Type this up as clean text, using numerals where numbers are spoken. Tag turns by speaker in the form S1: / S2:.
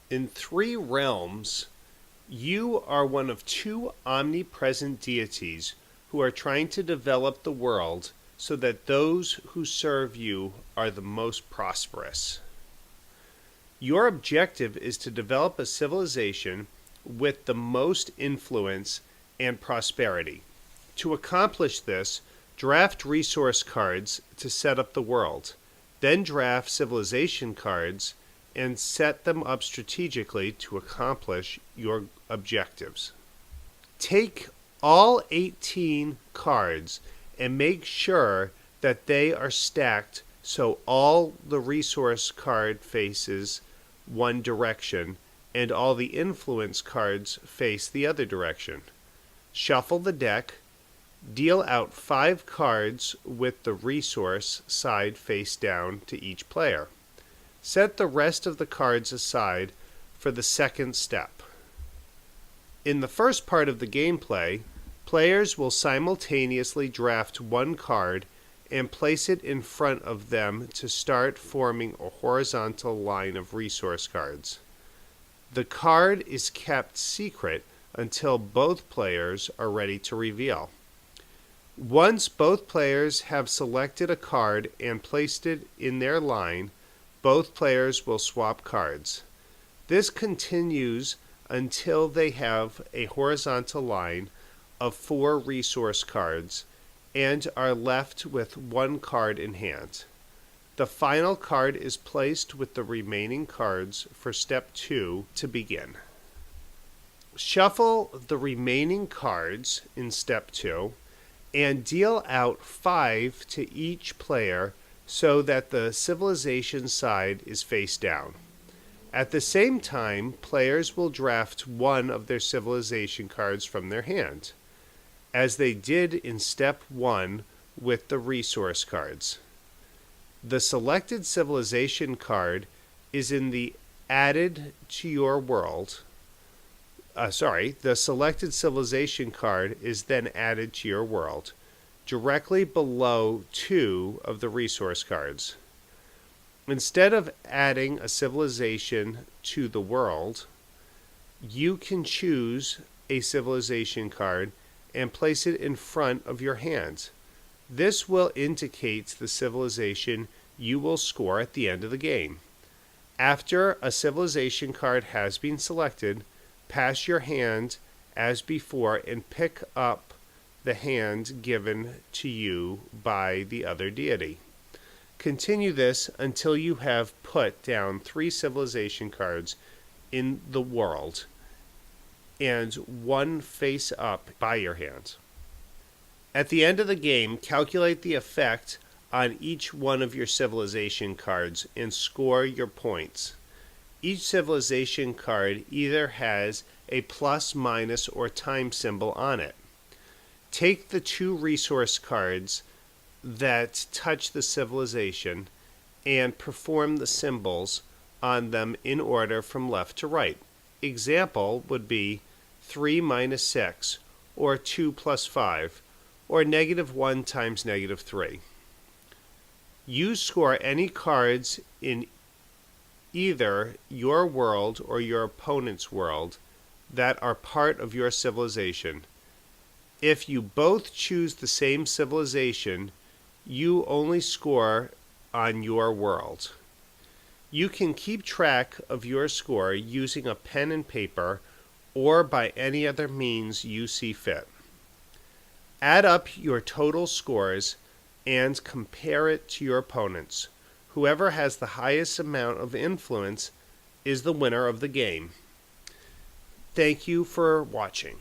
S1: In three realms, you are one of two omnipresent deities who are trying to develop the world so that those who serve you are the most prosperous. Your objective is to develop a civilization with the most influence and prosperity. To accomplish this, draft resource cards to set up the world, then draft civilization cards and set them up strategically to accomplish your objectives. Take all 18 cards and make sure that they are stacked so all the resource card faces one direction and all the influence cards face the other direction. Shuffle the deck, deal out 5 cards with the resource side face down to each player. Set the rest of the cards aside for the second step. In the first part of the gameplay, players will simultaneously draft one card and place it in front of them to start forming a horizontal line of resource cards. The card is kept secret until both players are ready to reveal. Once both players have selected a card and placed it in their line, both players will swap cards. This continues until they have a horizontal line of 4 resource cards and are left with one card in hand. The final card is placed with the remaining cards for step 2 to begin. Shuffle the remaining cards in step 2 and deal out 5 to each player so that the civilization side is face down. At the same time, players will draft one of their civilization cards from their hand, as they did in step 1 with the resource cards. The selected civilization card is in the added to your world. The selected civilization card is then added to your world, directly below 2 of the resource cards. Instead of adding a civilization to the world, you can choose a civilization card and place it in front of your hand. This will indicate the civilization you will score at the end of the game. After a civilization card has been selected, pass your hand as before and pick up the hand given to you by the other deity. Continue this until you have put down 3 civilization cards in the world and one face up by your hand. At the end of the game, calculate the effect on each one of your civilization cards and score your points. Each civilization card either has a plus, minus, or time symbol on it. Take the 2 resource cards that touch the civilization and perform the symbols on them in order from left to right. Example would be 3 minus 6, or 2 plus 5, or -1 times -3. You score any cards in either your world or your opponent's world that are part of your civilization. If you both choose the same civilization, you only score on your world. You can keep track of your score using a pen and paper or by any other means you see fit. Add up your total scores and compare it to your opponent's. Whoever has the highest amount of influence is the winner of the game. Thank you for watching.